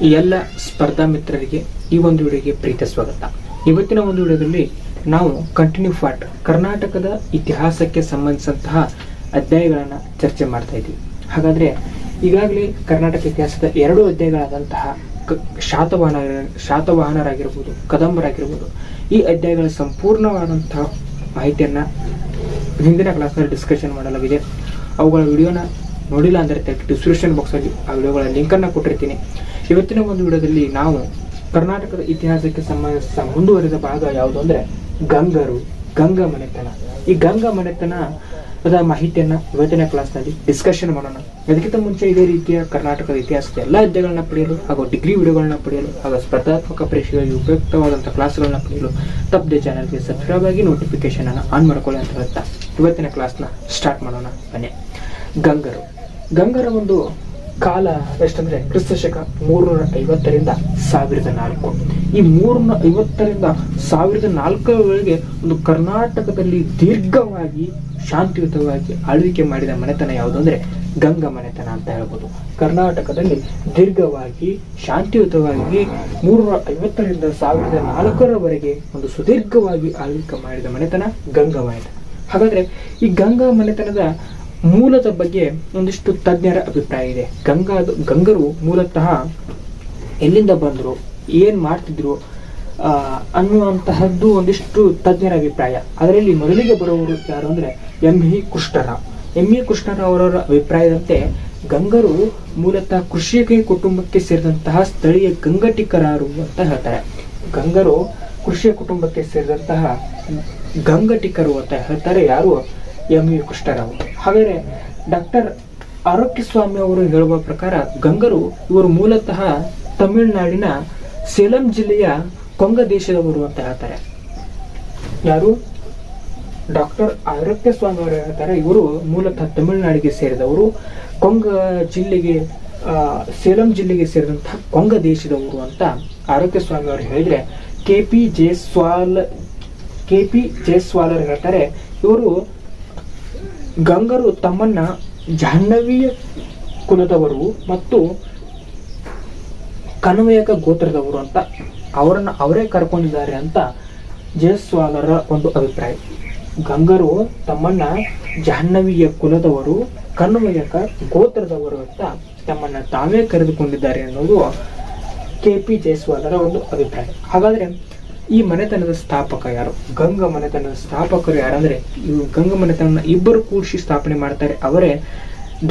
ಎಲ್ಲ ಸ್ಪರ್ಧಾ ಮಿತ್ರರಿಗೆ ಈ ಒಂದು ವಿಡಿಯೋಗೆ ಪ್ರೀತಿಯ ಸ್ವಾಗತ. ಇವತ್ತಿನ ಒಂದು ವಿಡಿಯೋದಲ್ಲಿ ನಾವು ಕಂಟಿನ್ಯೂ ಪಾರ್ಟ್ ಕರ್ನಾಟಕದ ಇತಿಹಾಸಕ್ಕೆ ಸಂಬಂಧಿಸಿದಂತಹ ಅಧ್ಯಾಯಗಳನ್ನು ಚರ್ಚೆ ಮಾಡ್ತಾ ಇದ್ದೀವಿ. ಹಾಗಾದರೆ ಈಗಾಗಲೇ ಕರ್ನಾಟಕ ಇತಿಹಾಸದ ಎರಡು ಅಧ್ಯಾಯಗಳಾದಂತಹ ಶಾತವಾಹನರಾಗಿರ್ಬೋದು, ಕದಂಬರಾಗಿರ್ಬೋದು, ಈ ಅಧ್ಯಾಯಗಳ ಸಂಪೂರ್ಣವಾದಂತಹ ಮಾಹಿತಿಯನ್ನು ಹಿಂದಿನ ಕ್ಲಾಸ್ನಲ್ಲಿ ಡಿಸ್ಕಷನ್ ಮಾಡಲಾಗಿದೆ. ಅವುಗಳ ವಿಡಿಯೋನ ನೋಡಿಲ್ಲ ಅಂದರೆ ಡಿಸ್ಕ್ರಿಪ್ಷನ್ ಬಾಕ್ಸಲ್ಲಿ ಆ ವಿಡಿಯೋಗಳ ಲಿಂಕನ್ನು ಕೊಟ್ಟಿರ್ತೀನಿ. ಇವತ್ತಿನ ಒಂದು ವಿಡಿಯೋದಲ್ಲಿ ನಾವು ಕರ್ನಾಟಕದ ಇತಿಹಾಸಕ್ಕೆ ಸಂಬಂಧಿಸಿದ ಮುಂದುವರಿದ ಭಾಗ ಯಾವುದು ಅಂದರೆ ಗಂಗ ಮನೆತನ. ಈ ಗಂಗ ಮನೆತನದ ಮಾಹಿತಿಯನ್ನು ಇವತ್ತಿನ ಕ್ಲಾಸ್ನಲ್ಲಿ ಡಿಸ್ಕಷನ್ ಮಾಡೋಣ. ಅದಕ್ಕಿಂತ ಮುಂಚೆ ಇದೇ ರೀತಿಯ ಕರ್ನಾಟಕದ ಇತಿಹಾಸದ ಎಲ್ಲ ಅಧ್ಯಾಯಗಳನ್ನ ಪಡೆಯಲು ಹಾಗೂ ಡಿಗ್ರಿ ವಿಡಿಯೋಗಳನ್ನ ಪಡೆಯಲು ಹಾಗೂ ಸ್ಪರ್ಧಾತ್ಮಕ ಪರೀಕ್ಷೆಗಳಿಗೆ ಉಪಯುಕ್ತವಾದಂಥ ಕ್ಲಾಸ್ಗಳನ್ನ ಪಡೆಯಲು ತಪ್ಪದೆ ಚಾನಲ್ಗೆ ಸಬ್ಸ್ಕ್ರೈಬ್ ಆಗಿ ನೋಟಿಫಿಕೇಶನ್ ಅನ್ನು ಆನ್ ಮಾಡ್ಕೊಳ್ಳಿ ಅಂತ ಹೇಳ್ತಾ ಇವತ್ತಿನ ಕ್ಲಾಸ್ನ ಸ್ಟಾರ್ಟ್ ಮಾಡೋಣ ಬನ್ನಿ. ಗಂಗರ ಒಂದು ಕಾಲ ಎಷ್ಟಂದ್ರೆ ಕ್ರಿಸ್ತಶಕ 350ರಿಂದ 1004. ಈ 350ರಿಂದ 1004 ಒಂದು ಕರ್ನಾಟಕದಲ್ಲಿ ದೀರ್ಘವಾಗಿ ಶಾಂತಿಯುತವಾಗಿ ಆಳ್ವಿಕೆ ಮಾಡಿದ ಮನೆತನ ಯಾವುದು ಅಂದ್ರೆ ಗಂಗ ಮನೆತನ ಅಂತ ಹೇಳ್ಬೋದು. ಕರ್ನಾಟಕದಲ್ಲಿ ದೀರ್ಘವಾಗಿ ಶಾಂತಿಯುತವಾಗಿ 350ರಿಂದ 1004 ಒಂದು ಸುದೀರ್ಘವಾಗಿ ಆಳ್ವಿಕೆ ಮಾಡಿದ ಮನೆತನ ಗಂಗ ಮನೆತನ. ಹಾಗಾದ್ರೆ ಈ ಗಂಗಾ ಮನೆತನದ ಮೂಲದ ಬಗ್ಗೆ ಒಂದಿಷ್ಟು ತಜ್ಞರ ಅಭಿಪ್ರಾಯ ಇದೆ. ಗಂಗರು ಮೂಲತಃ ಎಲ್ಲಿಂದ ಬಂದರು, ಏನ್ ಮಾಡ್ತಿದ್ರು ಅನ್ನುವಂತಹದ್ದು ಒಂದಿಷ್ಟು ತಜ್ಞರ ಅಭಿಪ್ರಾಯ. ಅದರಲ್ಲಿ ಮೊದಲಿಗೆ ಬರುವವರು ಯಾರು ಅಂದ್ರೆ ಎಂ ಇ ಕೃಷ್ಣರಾವ್ ಅವರ ಅಭಿಪ್ರಾಯದಂತೆ ಗಂಗರು ಮೂಲತಃ ಕೃಷಿಕ ಕುಟುಂಬಕ್ಕೆ ಸೇರಿದಂತಹ ಸ್ಥಳೀಯ ಗಂಗಟಿಕರಾರು ಅಂತ ಹೇಳ್ತಾರೆ. ಗಂಗರು ಕೃಷಿಯ ಕುಟುಂಬಕ್ಕೆ ಸೇರಿದಂತಹ ಗಂಗಟಿಕರು ಅಂತ ಹೇಳ್ತಾರೆ. ಯಾರು? M E Krishnarao. ಹಾಗಾದರೆ ಡಾಕ್ಟರ್ ಆರೋಗ್ಯಸ್ವಾಮಿ ಅವರು ಹೇಳುವ ಪ್ರಕಾರ ಇವರು ಮೂಲತಃ ತಮಿಳುನಾಡಿನ ಸೇಲಂ ಜಿಲ್ಲೆಯ ಕೊಂಗ ದೇಶದವರು ಅಂತ ಹೇಳ್ತಾರೆ. ಯಾರು? ಡಾಕ್ಟರ್ ಆರೋಗ್ಯಸ್ವಾಮಿ ಅವರು ಹೇಳ್ತಾರೆ ಇವರು ಮೂಲತಃ ತಮಿಳುನಾಡಿಗೆ ಸೇರಿದವರು, ಕೊಂಗ ಜಿಲ್ಲೆಗೆ ಸೇಲಂ ಜಿಲ್ಲೆಗೆ ಸೇರಿದಂತಹ ಕೊಂಗ ದೇಶದವರು ಅಂತ ಆರೋಗ್ಯಸ್ವಾಮಿ ಅವರು ಹೇಳಿದ್ರೆ, ಕೆ ಪಿ ಜಯಸ್ವಾಲರ್ ಹೇಳ್ತಾರೆ ಇವರು ಗಂಗರು ತಮ್ಮನ್ನ ಜಾಹ್ನವೀಯ ಕುಲದವರು ಮತ್ತು ಕನ್ವಯಕ ಗೋತ್ರದವರು ಅಂತ ಅವರೇ ಕರ್ಕೊಂಡಿದ್ದಾರೆ ಅಂತ ಜಯಸ್ವಾಲರ ಒಂದು ಅಭಿಪ್ರಾಯ. ಗಂಗರು ತಮ್ಮನ್ನ ಜಾಹ್ನವೀಯ ಕುಲದವರು, ಕನ್ವಯಕ ಗೋತ್ರದವರು ಅಂತ ತಮ್ಮನ್ನ ತಾವೇ ಕರೆದುಕೊಂಡಿದ್ದಾರೆ ಅನ್ನೋದು ಕೆ ಪಿ ಜಯಸ್ವಾಲರ ಒಂದು ಅಭಿಪ್ರಾಯ. ಹಾಗಾದ್ರೆ ಈ ಮನೆತನದ ಸ್ಥಾಪಕ ಯಾರು? ಗಂಗ ಮನೆತನದ ಸ್ಥಾಪಕರು ಯಾರಂದ್ರೆ ಇವು ಗಂಗ ಮನೆತನ ಇಬ್ಬರು ಕೂಡಿಸಿ ಸ್ಥಾಪನೆ ಮಾಡ್ತಾರೆ. ಅವರೇ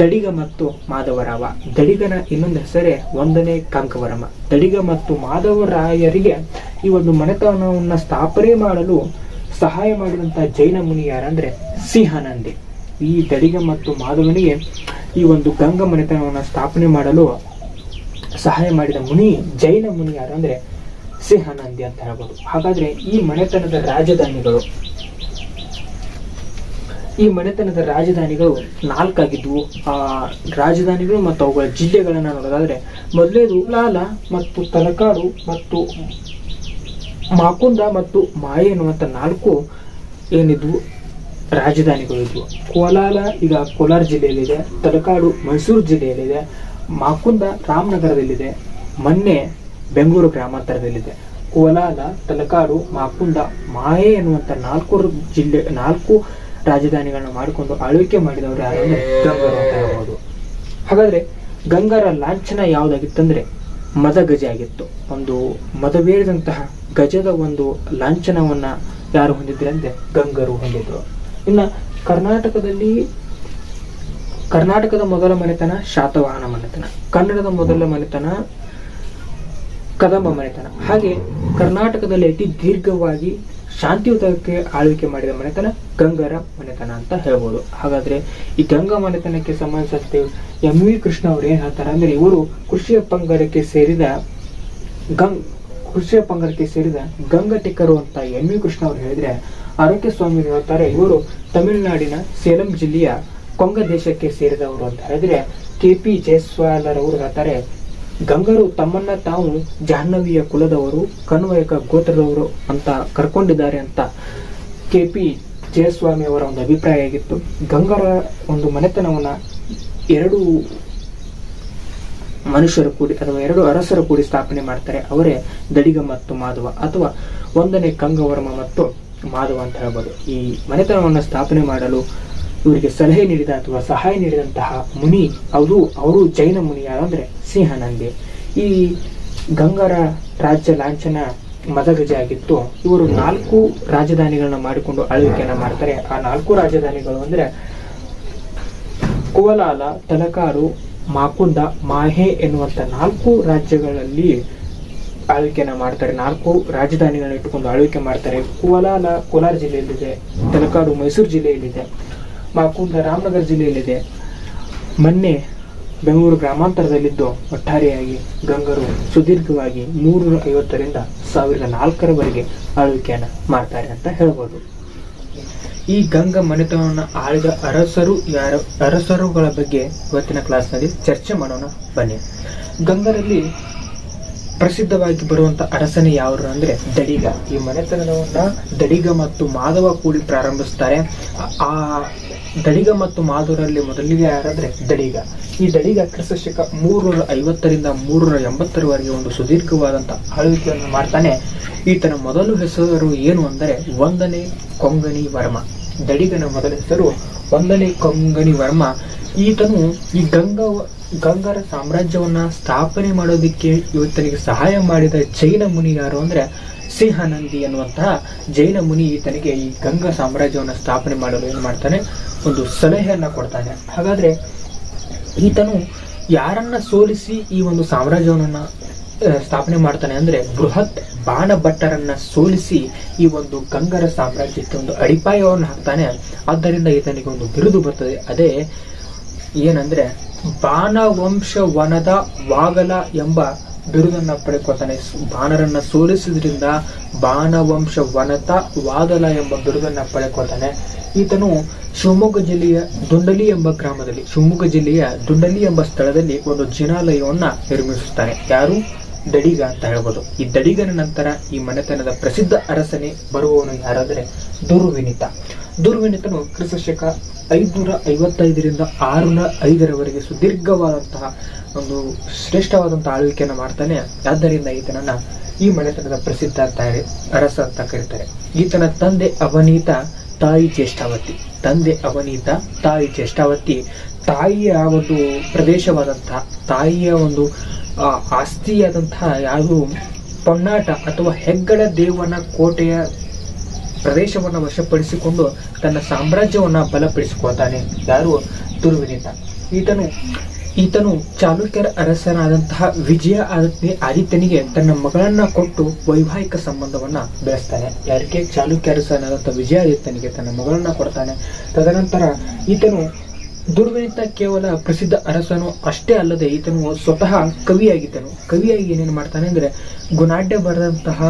ದಡಿಗ ಮತ್ತು ಮಾಧವರಾವ. ದಡಿಗನ ಇನ್ನೊಂದು ಹೆಸರೇ 1ನೇ ಕಂಕವರಮ. ದಡಿಗ ಮತ್ತು ಮಾಧವರಾಯರಿಗೆ ಈ ಒಂದು ಮನೆತನವನ್ನ ಸ್ಥಾಪನೆ ಮಾಡಲು ಸಹಾಯ ಮಾಡಿದಂತಹ ಜೈನ ಮುನಿ ಯಾರಂದ್ರೆ ಸಿಂಹನಂದಿ. ಈ ದಡಿಗ ಮತ್ತು ಮಾಧವನಿಗೆ ಈ ಒಂದು ಗಂಗ ಮನೆತನವನ್ನ ಸ್ಥಾಪನೆ ಮಾಡಲು ಸಹಾಯ ಮಾಡಿದ ಮುನಿ, ಜೈನ ಮುನಿ ಯಾರಂದ್ರೆ ಸಿಂಹನಂದಿ ಅಂತ ಹೇಳ್ಬೋದು. ಹಾಗಾದ್ರೆ ಈ ಮನೆತನದ ರಾಜಧಾನಿಗಳು 4 ಆಗಿದ್ವು. ಆ ರಾಜಧಾನಿಗಳು ಮತ್ತು ಅವುಗಳ ಜಿಲ್ಲೆಗಳನ್ನ ನೋಡೋದಾದ್ರೆ ಮೊದಲೇದು ಕೋಲಾಲ ಮತ್ತು ತಲಕಾಡು ಮತ್ತು ಮಾಕುಂದ ಮತ್ತು ಮಾಯೆ ಎನ್ನುವಂತ 4 ಏನಿದ್ವು ರಾಜಧಾನಿಗಳು ಇದ್ವು. ಕೋಲಾಲ ಈಗ ಕೋಲಾರ ಜಿಲ್ಲೆಯಲ್ಲಿದೆ, ತಲಕಾಡು ಮೈಸೂರು ಜಿಲ್ಲೆಯಲ್ಲಿದೆ, ಮಾಕುಂದ ರಾಮನಗರದಲ್ಲಿದೆ, ಮೊನ್ನೆ ಬೆಂಗಳೂರು ಗ್ರಾಮಾಂತರದಲ್ಲಿದೆ. ಕೋಲಾಲ, ತಲಕಾಡು, ಮಾಕುಂದ, ಮಾಯೆ ಎನ್ನುವಂತ 4 ರಾಜಧಾನಿಗಳನ್ನ ಮಾಡಿಕೊಂಡು ಆಳ್ವಿಕೆ ಮಾಡಿದವರು ಯಾರಂದ್ರೆ ಗಂಗರು ಅಂತ ಹೇಳ್ಬೋದು. ಹಾಗಾದ್ರೆ ಗಂಗರ ಲಾಂಛನ ಯಾವುದಾಗಿತ್ತಂದ್ರೆ ಮದಗಜ ಆಗಿತ್ತು. ಒಂದು ಮದವೇರಿದಂತಹ ಗಜದ ಒಂದು ಲಾಂಛನವನ್ನ ಯಾರು ಹೊಂದಿದ್ರೆ ಅಂದ್ರೆ ಗಂಗರು ಹೊಂದಿದ್ರು. ಇನ್ನ ಕರ್ನಾಟಕದ ಮೊದಲ ಮನೆತನ ಶಾತವಾಹನ ಮನೆತನ, ಕನ್ನಡದ ಮೊದಲ ಮನೆತನ ಕದಂಬ ಮನೆತನ. ಹಾಗೆ ಕರ್ನಾಟಕದಲ್ಲಿ ಅತಿ ದೀರ್ಘವಾಗಿ ಶಾಂತಿಯುತಕ್ಕೆ ಆಳ್ವಿಕೆ ಮಾಡಿದ ಮನೆತನ ಗಂಗರ ಮನೆತನ ಅಂತ ಹೇಳ್ಬೋದು. ಹಾಗಾದ್ರೆ ಈ ಗಂಗಾ ಮನೆತನಕ್ಕೆ ಸಂಬಂಧಿಸಿದಂತೆ ಎಂ ವಿ ಕೃಷ್ಣ ಅವರು ಏನ್ ಹೇಳ್ತಾರೆ ಅಂದ್ರೆ ಇವರು ಕೃಷಿಯ ಪಂಗಡಕ್ಕೆ ಸೇರಿದ ಗಂಗಟಿಕರು ಅಂತ ಎಂ ವಿ ಕೃಷ್ಣ ಅವರು ಹೇಳಿದ್ರೆ, ಆರೋಗ್ಯಸ್ವಾಮಿ ಹೇಳ್ತಾರೆ ಇವರು ತಮಿಳುನಾಡಿನ ಸೇಲಂ ಜಿಲ್ಲೆಯ ಕೊಂಗ ದೇಶಕ್ಕೆ ಸೇರಿದವರು ಅಂತ ಹೇಳಿದ್ರೆ, ಕೆ ಪಿ ಜಯಸ್ವಾಲರ್ ಅವರು ಹೇಳ್ತಾರೆ ಗಂಗರು ತಮ್ಮನ್ನ ತಾವು ಜಾಹ್ನವೀಯ ಕುಲದವರು, ಕನ್ವಯಕ ಗೋತ್ರದವರು ಅಂತ ಕರ್ಕೊಂಡಿದ್ದಾರೆ ಅಂತ ಕೆ ಪಿ ಜಯಸ್ವಾಮಿ ಅವರ ಒಂದು ಅಭಿಪ್ರಾಯ ಆಗಿತ್ತು. ಗಂಗರ ಒಂದು ಮನೆತನವನ್ನ ಮನುಷ್ಯರು ಕೂಡಿ ಅಥವಾ 2 ಅರಸರು ಕೂಡಿ ಸ್ಥಾಪನೆ ಮಾಡ್ತಾರೆ. ಅವರೇ ದಡಿಗ ಮತ್ತು ಮಾಧವ, ಅಥವಾ 1ನೇ ಗಂಗವರ್ಮ ಮತ್ತು ಮಾಧವ ಅಂತ ಹೇಳ್ಬೋದು. ಈ ಮನೆತನವನ್ನು ಸ್ಥಾಪನೆ ಮಾಡಲು ಇವರಿಗೆ ಸಲಹೆ ನೀಡಿದ ಅಥವಾ ಸಹಾಯ ನೀಡಿದಂತಹ ಮುನಿ ಅವರು ಜೈನ ಮುನಿ, ಯಾರಂದ್ರೆ ಸಿಂಹನಂದಿ. ಈ ಗಂಗರ ರಾಜ್ಯ ಲಾಂಛನ ಮದಗಜ ಆಗಿತ್ತು. ಇವರು 4 ರಾಜಧಾನಿಗಳನ್ನ ಮಾಡಿಕೊಂಡು ಆಳ್ವಿಕೆಯನ್ನ ಮಾಡ್ತಾರೆ. ಆ 4 ರಾಜಧಾನಿಗಳು ಅಂದ್ರೆ ಕುವಲಾಲ, ತಲಕಾಡು, ಮಾಕುಂದ, ಮಾಹೆ ಎನ್ನುವಂತ 4 ರಾಜ್ಯಗಳಲ್ಲಿ ಆಳ್ವಿಕೆಯನ್ನ ಮಾಡ್ತಾರೆ. 4 ರಾಜಧಾನಿಗಳನ್ನ ಇಟ್ಟುಕೊಂಡು ಆಳ್ವಿಕೆ ಮಾಡ್ತಾರೆ. ಕುವಲಾಲ ಕೋಲಾರ ಜಿಲ್ಲೆಯಲ್ಲಿದೆ, ತಲಕಾಡು ಮೈಸೂರು ಜಿಲ್ಲೆಯಲ್ಲಿದೆ, ಮಾಕುಂದ ರಾಮನಗರ ಜಿಲ್ಲೆಯಲ್ಲಿದೆ, ಮೊನ್ನೆ ಬೆಂಗಳೂರು ಗ್ರಾಮಾಂತರದಲ್ಲಿದ್ದು. ಒಟ್ಟಾರೆಯಾಗಿ ಗಂಗರು ಸುದೀರ್ಘವಾಗಿ 350ರಿಂದ 1004ರವರೆಗೆ ಆಳ್ವಿಕೆಯನ್ನ ಮಾಡ್ತಾರೆ ಅಂತ ಹೇಳ್ಬೋದು. ಈ ಗಂಗ ಮನೆತನವನ್ನು ಆಳಿದ ಅರಸರುಗಳ ಬಗ್ಗೆ ಇವತ್ತಿನ ಕ್ಲಾಸ್ನಲ್ಲಿ ಚರ್ಚೆ ಮಾಡೋಣ ಬನ್ನಿ. ಗಂಗರಲ್ಲಿ ಪ್ರಸಿದ್ಧವಾಗಿ ಬರುವಂತ ಅರಸನೇ ಯಾರು ಅಂದ್ರೆ ದಡಿಗ. ಈ ಮನೆತನವನ್ನ ದಡಿಗ ಮತ್ತು ಮಾಧವ ಕೂಡಿ ಪ್ರಾರಂಭಿಸ್ತಾರೆ. ಆ ದಡಿಗ ಮತ್ತು ಮಾಧವರಲ್ಲಿ ಮೊದಲಿಗೆ ಯಾರಾದ್ರೆ ದಡಿಗ. ಈ ದಡಿಗ ಕ್ರಿಸ್ತಶಕ 350ರಿಂದ 380ರವರೆಗೆ ಒಂದು ಸುದೀರ್ಘವಾದಂತ ಆಳ್ವಿಕೆಯನ್ನು ಮಾಡ್ತಾನೆ. ಈತನ ಮೊದಲು ಹೆಸರು ಏನು ಅಂದರೆ 1ನೇ ಕೊಂಗಣಿ ವರ್ಮ. ದಡಿಗನ ಮೊದಲ ಹೆಸರು 1ನೇ ಕೊಂಗಣಿ ವರ್ಮ. ಈತನು ಈ ಗಂಗರ ಸಾಮ್ರಾಜ್ಯವನ್ನ ಸ್ಥಾಪನೆ ಮಾಡೋದಿಕ್ಕೆ ಇವತ್ತನಿಗೆ ಸಹಾಯ ಮಾಡಿದ ಜೈನ ಮುನಿ ಯಾರು ಅಂದ್ರೆ ಸಿಂಹನಂದಿ ಎನ್ನುವಂತಹ ಜೈನ ಮುನಿ ಈತನಿಗೆ ಈ ಗಂಗಾ ಸಾಮ್ರಾಜ್ಯವನ್ನ ಸ್ಥಾಪನೆ ಮಾಡಲು ಏನ್ ಮಾಡ್ತಾನೆ, ಒಂದು ಸಲಹೆಯನ್ನ ಕೊಡ್ತಾನೆ. ಹಾಗಾದ್ರೆ ಈತನು ಯಾರನ್ನ ಸೋಲಿಸಿ ಈ ಒಂದು ಸಾಮ್ರಾಜ್ಯವನ್ನ ಸ್ಥಾಪನೆ ಮಾಡ್ತಾನೆ ಅಂದ್ರೆ ಬೃಹತ್ ಬಾಣಭಟ್ಟರನ್ನ ಸೋಲಿಸಿ ಈ ಒಂದು ಗಂಗರ ಸಾಮ್ರಾಜ್ಯಕ್ಕೆ ಒಂದು ಅಡಿಪಾಯವನ್ನು ಹಾಕ್ತಾನೆ. ಆದ್ದರಿಂದ ಈತನಿಗೆ ಒಂದು ಬಿರುದು ಬರ್ತದೆ. ಅದೇ ಏನಂದ್ರೆ ಬಾಣವಂಶ ವನದ ವಾಗಲ ಎಂಬ ಬಿರುದನ್ನ ಪಡೆದುಕೊಳ್ತಾನೆ. ಬಾಣರನ್ನ ಸೋಲಿಸಿದ್ರಿಂದ ಬಾಣವಂಶ ವನತ ವಾದಲ ಎಂಬ ಬಿರುದನ್ನ ಪಡೆದುಕೊಳ್ತಾನೆ. ಈತನು ಶಿವಮೊಗ್ಗ ಜಿಲ್ಲೆಯ ದುಂಡಲಿ ಎಂಬ ಸ್ಥಳದಲ್ಲಿ ಒಂದು ಜಿನಾಲಯವನ್ನ ನಿರ್ಮಿಸುತ್ತಾನೆ. ಯಾರು? ದಡಿಗ ಅಂತ ಹೇಳ್ಬೋದು. ಈ ದಡಿಗನ ನಂತರ ಈ ಮನೆತನದ ಪ್ರಸಿದ್ಧ ಅರಸನೇ ಬರುವವನು ಯಾರಾದ್ರೆ ದುರ್ವಿನಿತನು ಕ್ರಿಸ್ತಶಕ 555ರಿಂದ 605ರವರೆಗೆ ಸುದೀರ್ಘವಾದಂತಹ ಒಂದು ಶ್ರೇಷ್ಠವಾದಂತಹ ಆಳ್ವಿಕೆಯನ್ನು ಮಾಡ್ತಾನೆ. ಆದ್ದರಿಂದ ಈತನನ್ನ ಈ ಮನೆತನದ ಪ್ರಸಿದ್ಧ ಅರಸ ಅಂತ ಕರೀತಾರೆ. ಈತನ ತಂದೆ ಅವನೀತ, ತಾಯಿ ಜ್ಯೇಷ್ಠಾವತಿ. ತಾಯಿಯ ಒಂದು ಪ್ರದೇಶವಾದಂತಹ, ತಾಯಿಯ ಒಂದು ಆಸ್ತಿಯಾದಂತಹ ಯಾವುದು ಪೊನ್ನಾಟ ಅಥವಾ ಹೆಗ್ಗಡ ದೇವನ ಕೋಟೆಯ ಪ್ರದೇಶವನ್ನ ವಶಪಡಿಸಿಕೊಂಡು ತನ್ನ ಸಾಮ್ರಾಜ್ಯವನ್ನ ಬಲಪಡಿಸಿಕೊಳ್ತಾನೆ. ಯಾರು? ದುರ್ವಿನಿತ. ಈತನು ಚಾಲುಕ್ಯರ ಅರಸನಾದಂತಹ ವಿಜಯ ಆದಿತ್ಯನಿಗೆ ತನ್ನ ಮಗಳನ್ನ ಕೊಟ್ಟು ವೈವಾಹಿಕ ಸಂಬಂಧವನ್ನ ಬೆಳೆಸ್ತಾನೆ. ಯಾರಿಗೆ? ಚಾಲುಕ್ಯ ಅರಸನಾದಂತಹ ವಿಜಯಾದಿತ್ಯನಿಗೆ ತನ್ನ ಮಗಳನ್ನ ಕೊಡ್ತಾನೆ. ತದನಂತರ ಈತನು ದುರ್ವಿನಿತ ಕೇವಲ ಪ್ರಸಿದ್ಧ ಅರಸನು ಅಷ್ಟೇ ಅಲ್ಲದೆ ಈತನು ಸ್ವತಃ ಕವಿಯಾಗಿ ಏನೇನು ಮಾಡ್ತಾನೆ ಅಂದ್ರೆ ಗುಣಾಢ್ಯ ಬರೆದಂತಹ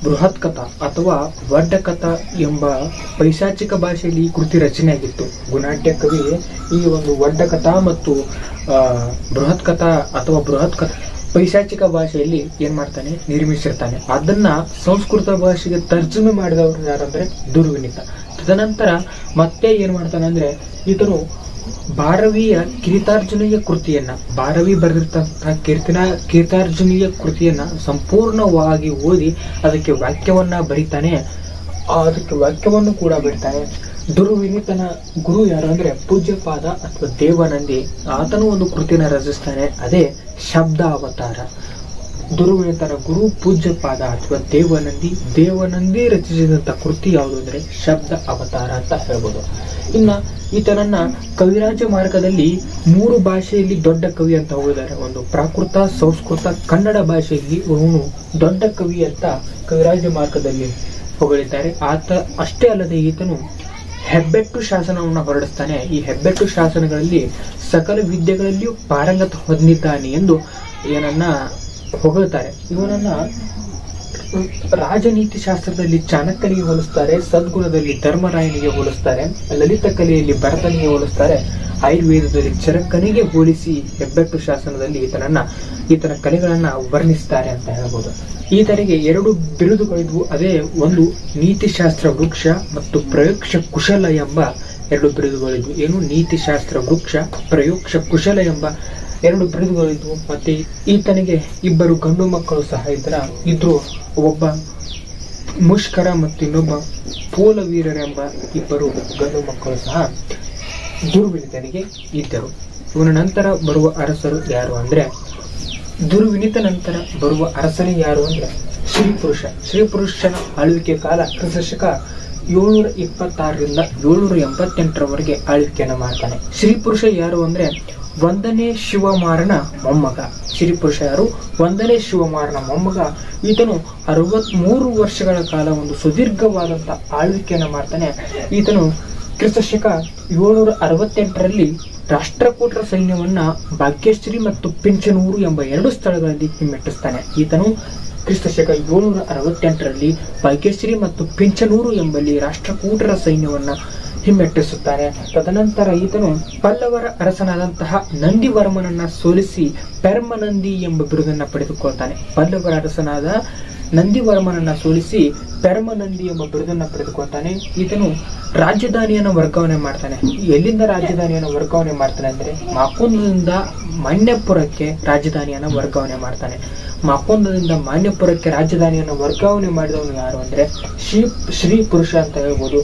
ಬೃಹತ್ ಕಥಾ ಅಥವಾ ವಡ್ಡ ಕಥಾ ಎಂಬ ಪೈಶಾಚಿಕ ಭಾಷೆಯಲ್ಲಿ ಈ ಕೃತಿ ರಚನೆ ಆಗಿತ್ತು. ಗುಣಾಢ್ಯ ಕವಿ ಈ ಒಂದು ವಡ್ಡ ಕಥಾ ಮತ್ತು ಬೃಹತ್ ಕಥಾ ಪೈಶಾಚಿಕ ಭಾಷೆಯಲ್ಲಿ ಏನ್ ಮಾಡ್ತಾನೆ, ನಿರ್ಮಿಸಿರ್ತಾನೆ. ಅದನ್ನ ಸಂಸ್ಕೃತ ಭಾಷೆಗೆ ತರ್ಜುಮೆ ಮಾಡಿದವರು ಯಾರಂದ್ರೆ ದುರ್ವಿನಿತ. ತದನಂತರ ಮತ್ತೆ ಏನ್ ಮಾಡ್ತಾನೆ ಅಂದ್ರೆ ಈತನು ಭಾರವಿಯ ಕಿರಿತಾರ್ಜುನೀಯ ಕೃತಿಯನ್ನ, ಭಾರವಿ ಬರೆದಿರ್ತಕ್ಕಂತಹ ಕೀರ್ತಾರ್ಜುನೀಯ ಕೃತಿಯನ್ನ ಸಂಪೂರ್ಣವಾಗಿ ಓದಿ ಅದಕ್ಕೆ ವಾಕ್ಯವನ್ನು ಕೂಡ ಬರೀತಾನೆ. ದುರ್ವಿನಿತನ ಗುರು ಯಾರು ಅಂದ್ರೆ ಪೂಜ್ಯಪಾದ ಅಥವಾ ದೇವನಂದಿ. ಆತನು ಒಂದು ಕೃತಿನ ರಚಿಸ್ತಾನೆ, ಅದೇ ಶಬ್ದ ಅವತಾರ. ದುರ್ವಿನಿತನ ಗುರು ಪೂಜ್ಯಪಾದ ಅಥವಾ ದೇವನಂದಿ ರಚಿಸಿದಂತ ಕೃತಿ ಯಾವುದು ಅಂದ್ರೆ ಶಬ್ದ ಅವತಾರ ಅಂತ ಹೇಳ್ಬೋದು. ಇನ್ನ ಈತನನ್ನ ಕವಿರಾಜ ಮಾರ್ಗದಲ್ಲಿ 3 ಭಾಷೆಯಲ್ಲಿ ದೊಡ್ಡ ಕವಿ ಅಂತ ಹೋಗಿದ್ದಾರೆ. ಒಂದು ಪ್ರಾಕೃತ, ಸಂಸ್ಕೃತ, ಕನ್ನಡ ಭಾಷೆಯಲ್ಲಿ ಅವನು ದೊಡ್ಡ ಕವಿ ಅಂತ ಕವಿರಾಜ ಮಾರ್ಗದಲ್ಲಿ ಹೊಗಳಿದ್ದಾರೆ. ಆತ ಅಷ್ಟೇ ಅಲ್ಲದೆ ಈತನು ಹೆಬ್ಬೆಟ್ಟು ಶಾಸನವನ್ನು ಹೊರಡಿಸ್ತಾನೆ. ಈ ಹೆಬ್ಬೆಟ್ಟು ಶಾಸನಗಳಲ್ಲಿ ಸಕಲ ವಿದ್ಯೆಗಳಲ್ಲಿಯೂ ಪಾರಂಗತ ಹೊಂದಿದ್ದಾನೆ ಎಂದು ಏನನ್ನ ಹೊಗಳ್ತಾರೆ. ಇವನನ್ನ ರಾಜನೀತಿ ಶಾಸ್ತ್ರದಲ್ಲಿ ಚಾಣಕ್ಯನಿಗೆ ಹೋಲಿಸ್ತಾರೆ, ಸದ್ಗುಣದಲ್ಲಿ ಧರ್ಮರಾಯನಿಗೆ ಹೋಲಿಸ್ತಾರೆ, ಲಲಿತ ಕಲೆಯಲ್ಲಿ ಭರತನಿಗೆ ಹೋಲಿಸ್ತಾರೆ, ಆಯುರ್ವೇದದಲ್ಲಿ ಚರಕನಿಗೆ ಹೋಲಿಸಿ ಹೆಬ್ಬೆಟ್ಟು ಶಾಸನದಲ್ಲಿ ಈತನ ಕಲೆಗಳನ್ನ ವರ್ಣಿಸ್ತಾರೆ ಅಂತ ಹೇಳ್ಬೋದು. ಈತನಿಗೆ 2 ಬಿರುದುಗಳಿದ್ವು. ಅದೇ ಒಂದು ನೀತಿಶಾಸ್ತ್ರ ವೃಕ್ಷ ಮತ್ತು ಪ್ರಯೋಕ್ಷ ಕುಶಲ ಎಂಬ 2 ಬಿರುದುಗಳಿದ್ವು. ಏನು? ನೀತಿಶಾಸ್ತ್ರ ವೃಕ್ಷ, ಪ್ರಯೋಕ್ಷ ಕುಶಲ ಎಂಬ 2 ಬಿರುದುಗಳಿದ್ವು. ಮತ್ತೆ ಈತನಿಗೆ 2 ಗಂಡು ಮಕ್ಕಳು ಸಹ ಇದ್ರು. ಒಬ್ಬ ಮುಷ್ಕರ ಮತ್ತು ಇನ್ನೊಬ್ಬ ಪೋಲವೀರರೆಂಬ 2 ಗಂಡು ಮಕ್ಕಳು ಸಹ ದುರ್ವಿನಿತನಿಗೆ ಇದ್ದರು. ಇವನ ನಂತರ ಬರುವ ಅರಸರು ಯಾರು ಅಂದ್ರೆ, ದುರ್ವಿನಿತ ನಂತರ ಬರುವ ಅರಸನೇ ಯಾರು ಅಂದ್ರೆ ಶ್ರೀಪುರುಷ. ಶ್ರೀಪುರುಷನ ಆಳ್ವಿಕೆ ಕಾಲ ಕ್ರಿಸ್ತಶಕ 726ರಿಂದ 788ರವರೆಗೆ ಆಳ್ವಿಕೆಯನ್ನು ಮಾಡ್ತಾನೆ. ಶ್ರೀಪುರುಷ ಯಾರು ಅಂದ್ರೆ 1ನೇ ಶಿವಮಾರನ ಮೊಮ್ಮಗ. ಶ್ರೀಪುರುಷ ಯಾರು? 1ನೇ ಶಿವಮಾರನ ಮೊಮ್ಮಗ. ಈತನು 63 ವರ್ಷಗಳ ಕಾಲ ಒಂದು ಸುದೀರ್ಘವಾದಂಥ ಆಳ್ವಿಕೆಯನ್ನು ಮಾಡ್ತಾನೆ. ಈತನು ಕ್ರಿಸ್ತಶಕ 768ರಲ್ಲಿ ರಾಷ್ಟ್ರಕೂಟರ ಸೈನ್ಯವನ್ನ ಭಾಗ್ಯಶ್ರೀ ಮತ್ತು ಪಿಂಚನೂರು ಎಂಬ 2 ಸ್ಥಳಗಳಲ್ಲಿ ಹಿಮ್ಮೆಟ್ಟಿಸ್ತಾನೆ. ಈತನು ಕ್ರಿಸ್ತಶಕ 768ರಲ್ಲಿ ಭಾಗ್ಯಶ್ರೀ ಮತ್ತು ಪಿಂಚನೂರು ಎಂಬಲ್ಲಿ ರಾಷ್ಟ್ರಕೂಟರ ಸೈನ್ಯವನ್ನ ಹಿಮ್ಮೆಟ್ಟಿಸುತ್ತಾನೆ. ತದನಂತರ ಈತನು ಪಲ್ಲವರ ಅರಸನಾದಂತಹ ನಂದಿವರ್ಮನನ್ನ ಸೋಲಿಸಿ ಪೆರ್ಮನಂದಿ ಎಂಬ ಬಿರುದನ್ನು ಪಡೆದುಕೊಳ್ತಾನೆ. ಪಲ್ಲವರ ಅರಸನಾದ ನಂದಿವರ್ಮನನ್ನ ಸೋಲಿಸಿ ಪೆರ್ಮನಂದಿ ಎಂಬ ಬಿರುದನ್ನು ಪಡೆದುಕೊಳ್ತಾನೆ. ಈತನು ರಾಜಧಾನಿಯನ್ನು ವರ್ಗಾವಣೆ ಮಾಡ್ತಾನೆ. ಎಲ್ಲಿಂದ ರಾಜಧಾನಿಯನ್ನು ವರ್ಗಾವಣೆ ಮಾಡ್ತಾನೆ ಅಂದ್ರೆ ಮಾಕುಂದದಿಂದ ಮಾನ್ಯಪುರಕ್ಕೆ ರಾಜಧಾನಿಯನ್ನು ವರ್ಗಾವಣೆ ಮಾಡ್ತಾನೆ. ಮಾಕುಂದದಿಂದ ಮಾನ್ಯಪುರಕ್ಕೆ ರಾಜಧಾನಿಯನ್ನು ವರ್ಗಾವಣೆ ಮಾಡಿದವನು ಯಾರು ಅಂದ್ರೆ ಶ್ರೀ ಪುರುಷ ಅಂತ ಹೇಳ್ಬೋದು.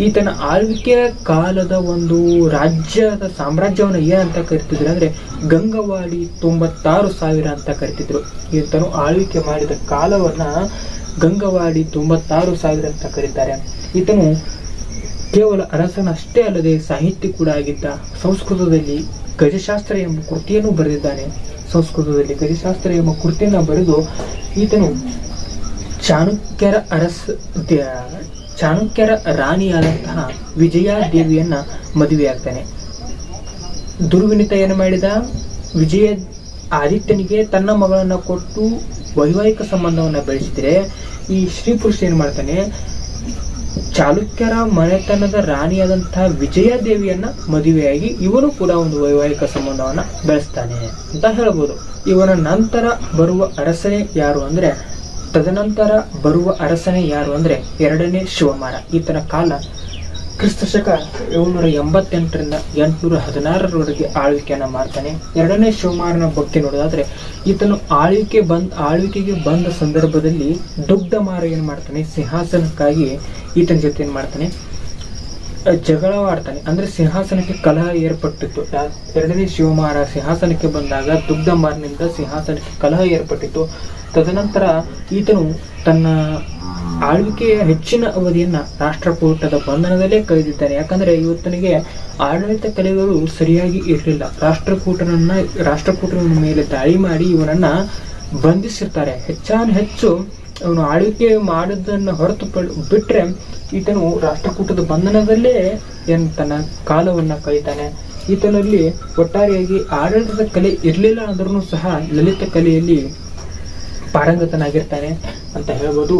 ಈತನ ಆಳ್ವಿಕೆಯ ಕಾಲದ ಒಂದು ರಾಜ್ಯದ ಸಾಮ್ರಾಜ್ಯವನ್ನು ಏನಂತ ಕರಿತಿದ್ರು ಅಂದ್ರೆ ಗಂಗವಾಡಿ 96,000 ಅಂತ ಕರಿತಿದ್ರು. ಈತನು ಆಳ್ವಿಕೆ ಮಾಡಿದ ಕಾಲವನ್ನ ಗಂಗವಾಡಿ 96,000 ಅಂತ ಕರೀತಾರೆ. ಈತನು ಕೇವಲ ಅರಸನಷ್ಟೇ ಅಲ್ಲದೆ ಸಾಹಿತ್ಯ ಕೂಡ ಆಗಿದ್ದ. ಸಂಸ್ಕೃತದಲ್ಲಿ ಗಜಶಾಸ್ತ್ರ ಎಂಬ ಕೃತಿಯನ್ನು ಬರೆದಿದ್ದಾನೆ. ಸಂಸ್ಕೃತದಲ್ಲಿ ಗಜಶಾಸ್ತ್ರ ಎಂಬ ಕೃತಿಯನ್ನು ಬರೆದು ಈತನು ಚಾಣಕ್ಯರ ರಾಣಿಯಾದಂತಹ ವಿಜಯಾದೇವಿಯನ್ನ ಮದುವೆಯಾಗ್ತಾನೆ. ದುರ್ವಿನಿತ ಏನು ಮಾಡಿದ? ವಿಜಯ ಆದಿತ್ಯನಿಗೆ ತನ್ನ ಮಗಳನ್ನ ಕೊಟ್ಟು ವೈವಾಹಿಕ ಸಂಬಂಧವನ್ನ ಬೆಳೆಸಿದ್ರೆ, ಈ ಶ್ರೀ ಪುರುಷ ಏನ್ ಮಾಡ್ತಾನೆ, ಚಾಲುಕ್ಯರ ಮನೆತನದ ರಾಣಿಯಾದಂತಹ ವಿಜಯಾದೇವಿಯನ್ನ ಮದುವೆಯಾಗಿ ಇವನು ಕೂಡ ಒಂದು ವೈವಾಹಿಕ ಸಂಬಂಧವನ್ನ ಬೆಳೆಸ್ತಾನೆ ಅಂತ ಹೇಳ್ಬೋದು. ಇವನ ನಂತರ ಬರುವ ಅರಸನೇ ಯಾರು ಅಂದ್ರೆ ತದನಂತರ ಬರುವ ಅರಸನೇ ಯಾರು ಅಂದ್ರೆ 2ನೇ ಶಿವಮಾರ. ಈತನ ಕಾಲ ಕ್ರಿಸ್ತಶಕ 788ರಿಂದ 816ರವರೆಗೆ ಆಳ್ವಿಕೆಯನ್ನ ಮಾಡ್ತಾನೆ. 2ನೇ ಶಿವಮಾರನ ಬಗ್ಗೆ ನೋಡೋದಾದ್ರೆ ಈತನು ಆಳ್ವಿಕೆಗೆ ಬಂದ ಸಂದರ್ಭದಲ್ಲಿ ದುಗ್ಧಮಾರ ಏನ್ ಮಾಡ್ತಾನೆ, ಸಿಂಹಾಸನಕ್ಕಾಗಿ ಈತನ ಜೊತೆ ಏನ್ ಮಾಡ್ತಾನೆ, ಜಗಳವಾಡ್ತಾನೆ. ಅಂದ್ರೆ ಸಿಂಹಾಸನಕ್ಕೆ ಕಲಹ ಏರ್ಪಟ್ಟಿತ್ತು. 2ನೇ ಶಿವಮಾರ ಸಿಂಹಾಸನಕ್ಕೆ ಬಂದಾಗ ದುಗ್ಧಮಾರನಿಂದ ಸಿಂಹಾಸನಕ್ಕೆ ಕಲಹ ಏರ್ಪಟ್ಟಿತ್ತು. ತದನಂತರ ಈತನು ತನ್ನ ಆಳ್ವಿಕೆಯ ಹೆಚ್ಚಿನ ಅವಧಿಯನ್ನ ರಾಷ್ಟ್ರಕೂಟದ ಬಂಧನದಲ್ಲೇ ಕಳೆದಿದ್ದಾನೆ. ಯಾಕಂದ್ರೆ ಇವತ್ತನಿಗೆ ಆಡಳಿತ ಕಲೆಗಳು ಸರಿಯಾಗಿ ಇರಲಿಲ್ಲ. ರಾಷ್ಟ್ರಕೂಟರ ಮೇಲೆ ದಾಳಿ ಮಾಡಿ ಇವನನ್ನ ಬಂಧಿಸಿರ್ತಾರೆ. ಹೆಚ್ಚು ಅವನು ಆಳ್ವಿಕೆ ಮಾಡಿದ್ದನ್ನು ಹೊರತು ಬಿಟ್ರೆ ಈತನು ರಾಷ್ಟ್ರಕೂಟದ ಬಂಧನದಲ್ಲೇ ತನ್ನ ಕಾಲವನ್ನ ಕಳೀತಾನೆ. ಈತನಲ್ಲಿ ಒಟ್ಟಾರೆಯಾಗಿ ಆಡಳಿತದ ಕಲೆ ಇರಲಿಲ್ಲ ಅಂದ್ರೂ ಸಹ ಲಲಿತ ಕಲೆಯಲ್ಲಿ ಪಾರಂಗತನಾಗಿರ್ತಾನೆ ಅಂತ ಹೇಳ್ಬೋದು.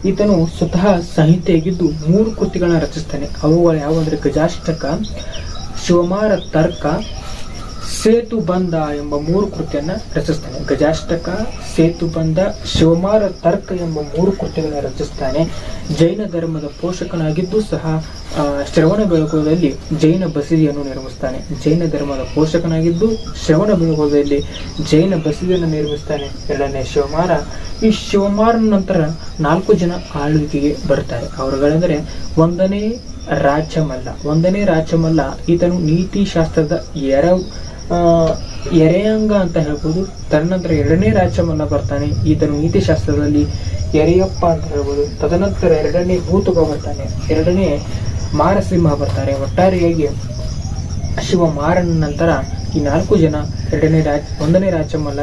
ಈತನು ಸ್ವತಃ ಸಂಹಿತೆಯಾಗಿದ್ದು 3 ಕೃತಿಗಳನ್ನ ರಚಿಸ್ತಾನೆ. ಅವುಗಳು ಯಾವುವಂದ್ರೆ ಗಜಾಷ್ಟಕ, ಶಿವಮಾರ ತರ್ಕ, ಸೇತುಬಂಧ ಎಂಬ 3 ಕೃತಿಯನ್ನ ರಚಿಸ್ತಾನೆ. ಗಜಾಷ್ಟಕ, ಸೇತುಬಂಧ, ಶಿವಮಾರ ತರ್ಕ ಎಂಬ 3 ಕೃತಿಗಳನ್ನ ರಚಿಸ್ತಾನೆ. ಜೈನ ಧರ್ಮದ ಪೋಷಕನಾಗಿದ್ದು ಸಹ ಶ್ರವಣಬೆಳಗೊಳದಲ್ಲಿ ಜೈನ ಬಸದಿಯನ್ನು ನಿರ್ಮಿಸ್ತಾನೆ. ಜೈನ ಧರ್ಮದ ಪೋಷಕನಾಗಿದ್ದು ಶ್ರವಣಬೆಳಗೊಳದಲ್ಲಿ ಜೈನ ಬಸದಿಯನ್ನು ನಿರ್ಮಿಸ್ತಾನೆ 2ನೇ ಶಿವಮಾರ. ಈ ಶಿವಮಾರನ ನಂತರ 4 ಜನ ಆಳ್ವಿಕೆಗೆ ಬರ್ತಾರೆ. ಅವರುಗಳೆಂದರೆ 1ನೇ ರಾಚಮಲ್ಲ. ಈತನು ನೀತಿ ಶಾಸ್ತ್ರದ ಎರೆಯಂಗ ಅಂತ ಹೇಳ್ಬೋದು. ತದನಂತರ 2ನೇ ರಾಚಮಲ್ಲ ಬರ್ತಾನೆ. ಈತನು ನೀತಿ ಶಾಸ್ತ್ರದಲ್ಲಿ ಎರೆಯಪ್ಪ ಅಂತ ಹೇಳ್ಬೋದು. ತದನಂತರ 2ನೇ ಭೂತುಗ ಬರ್ತಾನೆ. 2ನೇ ಮಾರಸಿಂಹ ಬರ್ತಾರೆ. ಒಟ್ಟಾರೆಯಾಗಿ ಶಿವಮಾರನ ನಂತರ ಈ 4 ಜನ 1ನೇ ರಾಚಮಲ್ಲ,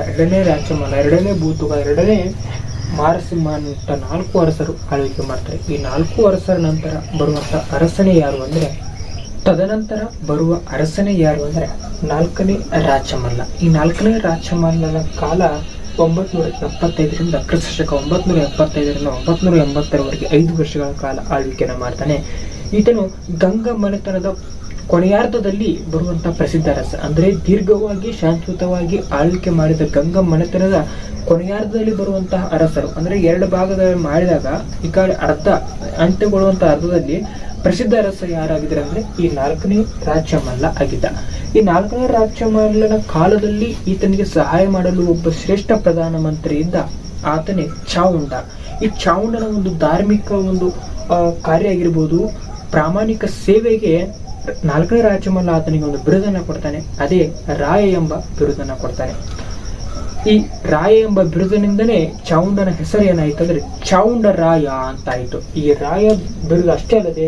2ನೇ ಭೂತುಗ, 2ನೇ ಮಾರಸಿಂಹ ಅಂತ 4 ಅರಸರು ಆಳ್ವಿಕೆ ಮಾಡ್ತಾರೆ. ಈ 4 ಅರಸರ ನಂತರ ಬರುವಂತ ಅರಸನೇ ಯಾರು ಅಂದ್ರೆ ತದನಂತರ ಬರುವ ಅರಸನೇ ಯಾರು ಅಂದ್ರೆ 4ನೇ ರಾಚಮಲ್ಲ. ಈ 4ನೇ ರಾಚಮಲ್ಲನ ಕಾಲ 975ರಿಂದ ಕ್ರಿಸ್ತಶಕ 975ರಿಂದ 980ರವರೆಗೆ 5 ವರ್ಷಗಳ ಕಾಲ ಆಳ್ವಿಕೆಯನ್ನು ಮಾಡ್ತಾನೆ. ಈತನು ಗಂಗಾ ಮನೆತನದ ಕೊನೆಯಾರ್ಧದಲ್ಲಿ ಬರುವಂತಹ ಪ್ರಸಿದ್ಧ ಅರಸ. ಅಂದ್ರೆ ದೀರ್ಘವಾಗಿ ಶಾಂತಿಯುತವಾಗಿ ಆಳ್ವಿಕೆ ಮಾಡಿದ ಗಂಗಾ ಮನೆತನದ ಕೊನೆಯಾರ್ಧದಲ್ಲಿ ಬರುವಂತಹ ಅರಸರು. ಅಂದ್ರೆ 2 ಭಾಗದಲ್ಲಿ ಮಾಡಿದಾಗ ಈ ಕಡೆ ಅಂತ್ಯಗೊಳ್ಳುವಂತಹ ಅರ್ಧದಲ್ಲಿ ಪ್ರಸಿದ್ಧ ಅರಸ ಯಾರಾಗಿದ್ದಾರೆ ಅಂದ್ರೆ ಈ 4ನೇ ರಾಜಮಲ್ಲ ಆಗಿದ್ದ. ಈ 4ನೇ ರಾಜಮಲ್ಲನ ಕಾಲದಲ್ಲಿ ಈತನಿಗೆ ಸಹಾಯ ಮಾಡಲು ಒಬ್ಬ ಶ್ರೇಷ್ಠ ಪ್ರಧಾನಮಂತ್ರಿ ಇದ್ದ, ಆತನೇ ಚಾವುಂಡ. ಈ ಚಾವುಂಡನ ಒಂದು ಧಾರ್ಮಿಕ ಒಂದು ಕಾರ್ಯ ಆಗಿರ್ಬೋದು, ಪ್ರಾಮಾಣಿಕ ಸೇವೆಗೆ 4ನೇ ರಾಜಮಲ್ಲ ಆತನಿಗೆ ಒಂದು ಬಿರುದನ್ನ ಕೊಡ್ತಾನೆ. ಅದೇ ರಾಯ ಎಂಬ ಬಿರುದನ್ನ ಕೊಡ್ತಾನೆ. ಈ ರಾಯ ಎಂಬ ಬಿರುದಿನಿಂದನೇ ಚಾವುಂಡನ ಹೆಸರು ಏನಾಯ್ತು ಅಂದ್ರೆ ಚಾವುಂಡ ರಾಯ ಅಂತ ಆಯ್ತು. ಈ ರಾಯ ಬಿರುದು ಅಷ್ಟೇ ಅಲ್ಲದೆ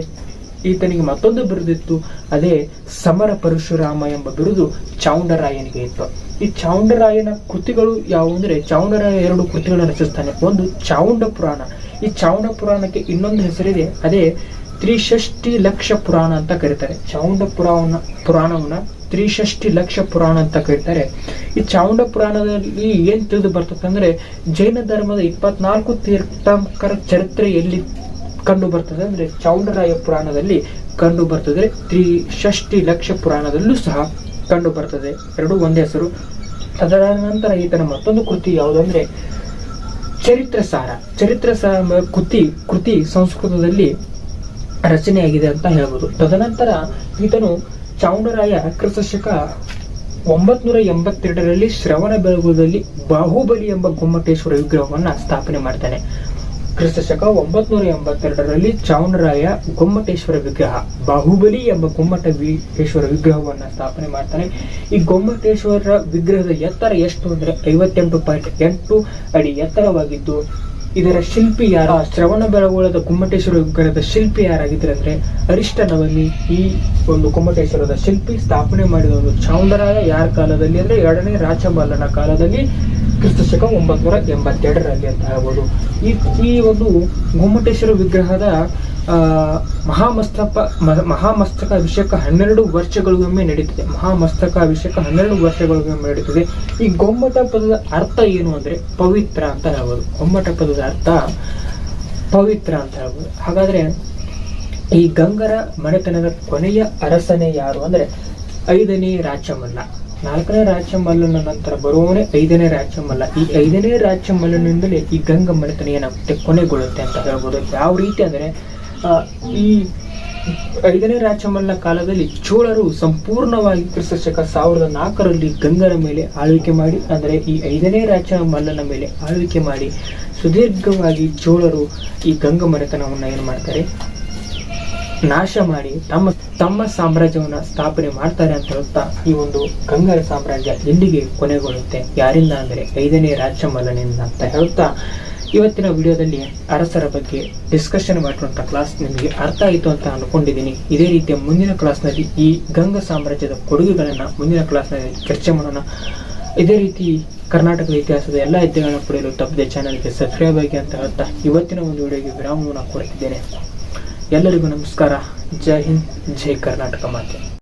ಈತನಿಗೆ ಮತ್ತೊಂದು ಬಿರುದಿತ್ತು, ಅದೇ ಸಮರ ಪರಶುರಾಮ ಎಂಬ ಬಿರುದು ಚಾವುಂಡರಾಯನಿಗೆ ಇತ್ತು. ಈ ಚಾವುಂಡರಾಯನ ಕೃತಿಗಳು ಯಾವುವು ಅಂದ್ರೆ ಚಾವುಂಡರಾಯ 2 ಕೃತಿಗಳನ್ನು ರಚಿಸ್ತಾನೆ. ಒಂದು ಚಾವುಂಡ ಪುರಾಣ. ಈ ಚಾವುಂಡ ಪುರಾಣಕ್ಕೆ ಇನ್ನೊಂದು ಹೆಸರಿದೆ, ಅದೇ ತ್ರಿಷಷ್ಟಿ ಲಕ್ಷ ಪುರಾಣ ಅಂತ ಕರೀತಾರೆ. ಚಾವುಂಡ ಪುರಾಣವನ್ನ ತ್ರಿಷಷ್ಟಿ ಲಕ್ಷ ಪುರಾಣ ಅಂತ ಕರೀತಾರೆ. ಈ ಚಾವುಂಡ ಪುರಾಣದಲ್ಲಿ ಏನ್ ತಿಳಿದು ಬರ್ತದೆ ಅಂದ್ರೆ ಜೈನ ಧರ್ಮದ 24 ತೀರ್ಥಂಕರ ಚರಿತ್ರೆ ಎಲ್ಲಿ ಕಂಡು ಬರ್ತದೆ ಅಂದ್ರೆ ಚಾವುಂಡರಾಯ ಪುರಾಣದಲ್ಲಿ ಕಂಡು ಬರ್ತದೆ. ತ್ರಿಷಷ್ಟಿ ಲಕ್ಷ ಪುರಾಣದಲ್ಲೂ ಸಹ ಕಂಡು ಬರ್ತದೆ. ಎರಡೂ ಒಂದೇ ಹೆಸರು. ಅದರ ನಂತರ ಈತನ ಮತ್ತೊಂದು ಕೃತಿ ಯಾವುದಂದ್ರೆ ಚರಿತ್ರ ಸಾರ ಕೃತಿ ಸಂಸ್ಕೃತದಲ್ಲಿ ರಚನೆಯಾಗಿದೆ ಅಂತ ಹೇಳ್ಬೋದು. ತದನಂತರ ಈತನು ಚಾವುಂಡರಾಯ ಕ್ರಿಸ್ತಶಕ 982ರಲ್ಲಿ ಶ್ರವಣಬೆಳಗೊಳದಲ್ಲಿ ಬಾಹುಬಲಿ ಎಂಬ ಗೊಮ್ಮಟೇಶ್ವರ ವಿಗ್ರಹವನ್ನ ಸ್ಥಾಪನೆ ಮಾಡ್ತಾನೆ. ಕ್ರಿಸ್ತಶಕ 982ರಲ್ಲಿ ಚಾವುಂಡರಾಯ ಗೊಮ್ಮಟೇಶ್ವರ ವಿಗ್ರಹ, ಬಾಹುಬಲಿ ಎಂಬ ಗೊಮ್ಮಟೇಶ್ವರ ವಿಗ್ರಹವನ್ನ ಸ್ಥಾಪನೆ ಮಾಡ್ತಾನೆ. ಈ ಗೊಮ್ಮಟೇಶ್ವರ ವಿಗ್ರಹದ ಎತ್ತರ ಎಷ್ಟು ಅಂದ್ರೆ 58.8 ಅಡಿ ಎತ್ತರವಾಗಿದ್ದು, ಇದರ ಶಿಲ್ಪಿ ಯಾರ ಶ್ರವಣಬೆಳಗೊಳದ ಗೊಮ್ಮಟೇಶ್ವರ ವಿಗ್ರಹದ ಶಿಲ್ಪಿ ಯಾರಾಗಿದ್ದಾರೆ ಅಂದ್ರೆ ಅರಿಷ್ಟ ನವಮಿ. ಈ ಒಂದು ಗೊಮ್ಮಟೇಶ್ವರದ ಶಿಲ್ಪಿ ಸ್ಥಾಪನೆ ಮಾಡಿದ ಒಂದು ಚಾವುಂಡರಾಯ ಯಾರ ಕಾಲದಲ್ಲಿ ಅಂದ್ರೆ 2ನೇ ರಾಜಮಲ್ಲನ ಕಾಲದಲ್ಲಿ, ಕ್ರಿಸ್ತಶಕ 982ರಲ್ಲಿ ಅಂತ ಹೇಳ್ಬೋದು. ಈ ಒಂದು ಗೊಮ್ಮಟೇಶ್ವರ ವಿಗ್ರಹದ ಮಹಾಮಸ್ತಕ ಅಭಿಷೇಕ 12 ವರ್ಷಗಳಿಗೊಮ್ಮೆ ನಡೀತದೆ. ಮಹಾಮಸ್ತಕ ಅಭಿಷೇಕ 12 ವರ್ಷಗಳಿಗೊಮ್ಮೆ ನಡೀತದೆ. ಈ ಗೊಮ್ಮಟ ಪದದ ಅರ್ಥ ಏನು ಅಂದ್ರೆ ಪವಿತ್ರ ಅಂತ ಹೇಳ್ಬೋದು. ಗೊಮ್ಮಟ ಪದದ ಅರ್ಥ ಪವಿತ್ರ ಅಂತ ಹೇಳ್ಬೋದು. ಹಾಗಾದ್ರೆ ಈ ಗಂಗರ ಮನೆತನದ ಕೊನೆಯ ಅರಸನೇ ಯಾರು ಅಂದ್ರೆ 5ನೇ ರಾಜಮಲ್ಲ. 4ನೇ ರಾಜಮಲ್ಲನ ನಂತರ ಬರುವವನೇ 5ನೇ ರಾಜಮಲ್ಲ. ಈ 5ನೇ ರಾಜಮಲ್ಲನಿಂದಲೇ ಈ ಗಂಗ ಮನೆತನ ಏನಾಗುತ್ತೆ ಕೊನೆಗೊಳ್ಳುತ್ತೆ ಅಂತ ಹೇಳ್ಬೋದು. ಯಾವ ರೀತಿ ಅಂದ್ರೆ ಈ 5ನೇ ರಾಜಮಲ್ಲನ ಕಾಲದಲ್ಲಿ ಚೋಳರು ಸಂಪೂರ್ಣವಾಗಿ ಕ್ರಿಸ್ತಶಕ 1004ರಲ್ಲಿ ಗಂಗರ ಮೇಲೆ ಆಳ್ವಿಕೆ ಮಾಡಿ, ಅಂದ್ರೆ ಈ 5ನೇ ರಾಜಮಲ್ಲನ ಮೇಲೆ ಆಳ್ವಿಕೆ ಮಾಡಿ ಸುದೀರ್ಘವಾಗಿ ಚೋಳರು ಈ ಗಂಗ ಮನೆತನವನ್ನ ಏನ್ ಮಾಡ್ತಾರೆ, ನಾಶ ಮಾಡಿ ತಮ್ಮ ಸಾಮ್ರಾಜ್ಯವನ್ನ ಸ್ಥಾಪನೆ ಮಾಡ್ತಾರೆ ಅಂತ ಹೇಳ್ತಾ ಈ ಒಂದು ಗಂಗರ ಸಾಮ್ರಾಜ್ಯ ಇಲ್ಲಿಗೆ ಕೊನೆಗೊಳ್ಳುತ್ತೆ. ಯಾರಿಂದ ಅಂದ್ರೆ 5ನೇ ರಾಜಮಲ್ಲನಿಂದ ಅಂತ ಹೇಳ್ತಾ ಇವತ್ತಿನ ವಿಡಿಯೋದಲ್ಲಿ ಅರಸರ ಬಗ್ಗೆ ಡಿಸ್ಕಷನ್ ಮಾಡಿರುವಂತಹ ಕ್ಲಾಸ್ ನಿಮಗೆ ಅರ್ಥ ಆಯಿತು ಅಂತ ಅನ್ಕೊಂಡಿದ್ದೀನಿ. ಇದೇ ರೀತಿಯ ಮುಂದಿನ ಕ್ಲಾಸ್ನಲ್ಲಿ ಈ ಗಂಗ ಸಾಮ್ರಾಜ್ಯದ ಕೊಡುಗೆಗಳನ್ನ ಮುಂದಿನ ಕ್ಲಾಸ್ನಲ್ಲಿ ಚರ್ಚೆ ಮಾಡೋಣ. ಇದೇ ರೀತಿ ಕರ್ನಾಟಕದ ಇತಿಹಾಸದ ಎಲ್ಲ ಅಧ್ಯಾಯಗಳನ್ನು ಪಡೆಯಲು ತಪ್ಪದೆ ಚಾನಲ್ಗೆ ಸಬ್ಸ್ಕ್ರೈಬ್ ಆಗಿ ಅಂತ ಹೇಳ್ತಾ ಇವತ್ತಿನ ಒಂದು ವಿಡಿಯೋಗೆ ವಿರಾಮವನ್ನು ಕೊಡ್ತಿದ್ದೇನೆ. ಎಲ್ಲರಿಗೂ ನಮಸ್ಕಾರ. ಜೈ ಹಿಂದ್, ಜೈ ಕರ್ನಾಟಕ ಮಾತೆ.